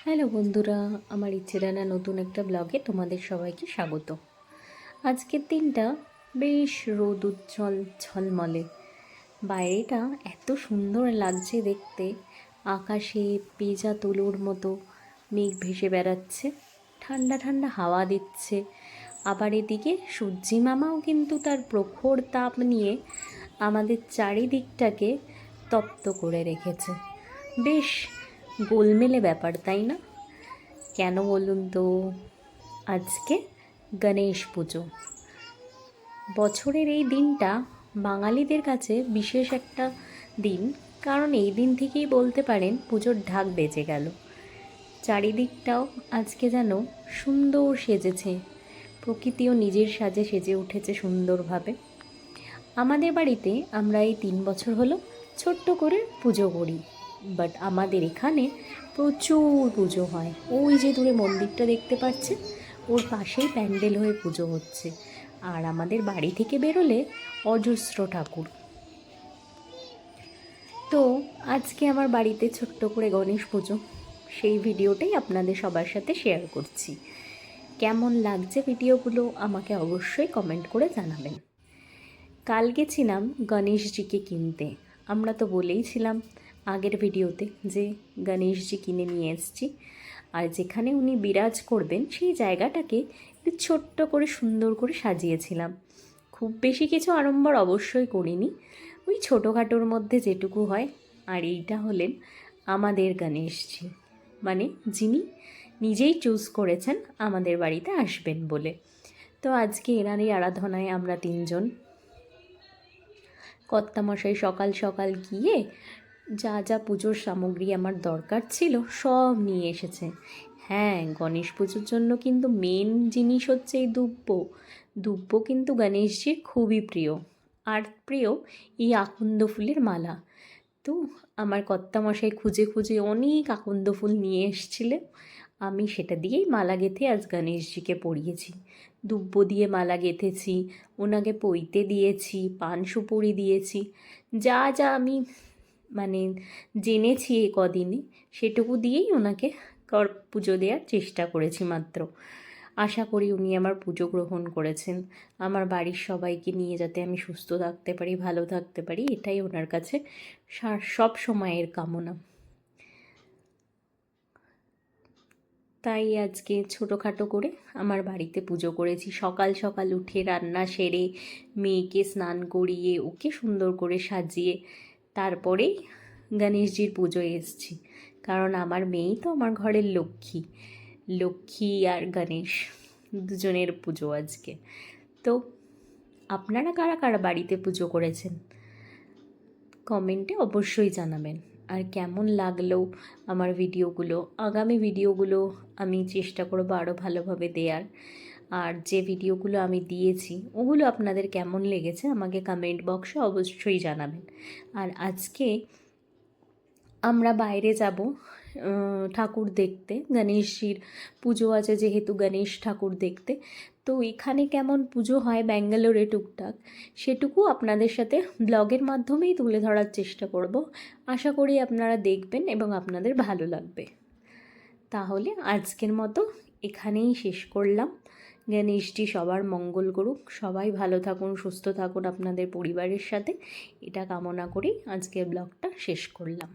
Hello বন্ধুরা, আমার ইচ্ছে রানা নতুন একটা ব্লগে তোমাদের সবাইকে স্বাগত। আজকের দিনটা বেশ রোদ উজ্জ্বল ঝলমলে। বাইরেটা এত সুন্দর লাগছে দেখতে, আকাশে পেঁজা তুলোর মতো মেঘ ভেসে বেড়াচ্ছে, ঠান্ডা ঠান্ডা হাওয়া দিচ্ছে। আবার এদিকে সূর্যি মামাও কিন্তু তার প্রখর তাপ নিয়ে আমাদের চারিদিকটাকে তপ্ত করে রেখেছে। বেশ গোলমেলে ব্যাপার, তাই না? কেন বলুন তো? আজকে গণেশ পুজো। বছরের এই দিনটা বাঙালিদের কাছে বিশেষ একটা দিন, কারণ এই দিন থেকেই বলতে পারেন পুজোর ঢাক বেজে গেল। চারিদিকটাও আজকে যেন সুন্দর সেজেছে, প্রকৃতিও নিজের সাজে সেজে উঠেছে সুন্দরভাবে। আমাদের বাড়িতে আমরা এই 3 বছর হলো ছোট্ট করে পুজো করি, বাট আমাদের এখানে প্রচুর পুজো হয়। ওই যে দূরে মন্দিরটা দেখতে পাচ্ছেন, ওর পাশেই প্যান্ডেল হয়ে পুজো হচ্ছে। আর আমাদের বাড়ি থেকে বেরোলে অজস্র ঠাকুর। তো আজকে আমার বাড়িতে ছোট্ট করে গণেশ পুজো, সেই ভিডিওটাই আপনাদের সবার সাথে শেয়ার করছি। কেমন লাগছে ভিডিওগুলো আমাকে অবশ্যই কমেন্ট করে জানাবেন। কাল গেছিলাম গণেশজিকে কিনতে। আমরা তো বলেইছিলাম আগের ভিডিওতে যে গণেশজি কিনে নিয়ে এসেছি, আর যেখানে উনি বিরাজ করবেন সেই জায়গাটাকে একটু ছোট্ট করে সুন্দর করে সাজিয়েছিলাম। খুব বেশি কিছু আড়ম্বর অবশ্যই করিনি, ওই ছোটোখাটোর মধ্যে যেটুকু হয়। আর এইটা হলেন আমাদের গণেশজি, মানে যিনি নিজেই চুজ করেছেন আমাদের বাড়িতে আসবেন বলে। তো আজকে এনারই আরাধনায় আমরা 3 জন। কর্তামশাই সকাল সকাল গিয়ে যা যা পুজোর সামগ্রী আমার দরকার ছিল সব নিয়ে এসেছে। হ্যাঁ, গণেশ পুজোর জন্য কিন্তু মেন জিনিস হচ্ছে এই দুব্ব কিন্তু গণেশজির খুবই প্রিয়। আর প্রিয় এই আকন্দ ফুলের মালা। তো আমার কর্তামশাই খুঁজে খুঁজে অনেক আকন্দ ফুল নিয়ে এসেছিলেন। আমি সেটা দিয়েই মালা গেঁথে আজ গণেশজিকে পরিয়েছি। দুব্ব দিয়ে মালা গেঁথেছি, ওনাকে পইতে দিয়েছি, পান সুপুরি দিয়েছি। যা যা আমি মানে জেনেছি এ কদিনে, সেটুকু দিয়েই ওনাকে পুজো দেওয়ার চেষ্টা করেছি মাত্র। আশা করি উনি আমার পুজো গ্রহণ করেছেন। আমার বাড়ির সবাইকে নিয়ে যাতে আমি সুস্থ থাকতে পারি, ভালো থাকতে পারি, এটাই ওনার কাছে সব সময়ের কামনা। তাই আজকে ছোটোখাটো করে আমার বাড়িতে পুজো করেছি। সকাল সকাল উঠে রান্না সেরে মেয়েকে স্নান করিয়ে ওকে সুন্দর করে সাজিয়ে তারপরেই গণেশজির পুজোয় এসেছি। কারণ আমার মেয়েই তো আমার ঘরের লক্ষ্মী। লক্ষ্মী আর গণেশ দুজনের পুজো আজকে। তো আপনারা কারা কারা বাড়িতে পুজো করেছেন কমেন্টে অবশ্যই জানাবেন। আর কেমন লাগলো আমার ভিডিওগুলো, আগামী ভিডিওগুলো আমি চেষ্টা করবো আরও ভালোভাবে দেওয়ার। আর যে ভিডিওগুলো আমি দিয়েছি ওগুলো আপনাদের কেমন লেগেছে আমাকে কমেন্ট বক্সে অবশ্যই জানাবেন। আর আজকে আমরা বাইরে যাব ঠাকুর দেখতে, গণেশজির পুজো আছে যেহেতু, গণেশ ঠাকুর দেখতে। তো এখানে কেমন পুজো হয় ব্যাঙ্গালোরে টুকটাক, সেটুকু আপনাদের সাথে ব্লগের মাধ্যমেই তুলে ধরার চেষ্টা করব। আশা করি আপনারা দেখবেন এবং আপনাদের ভালো লাগবে। তাহলে আজকের মতো এখানেই শেষ করলাম। গণেশজি সবার মঙ্গল করুক, সবাই ভালো থাকুন, সুস্থ থাকুন আপনাদের পরিবারের সাথে, এটা কামনা করেই আজকের ব্লগটা শেষ করলাম।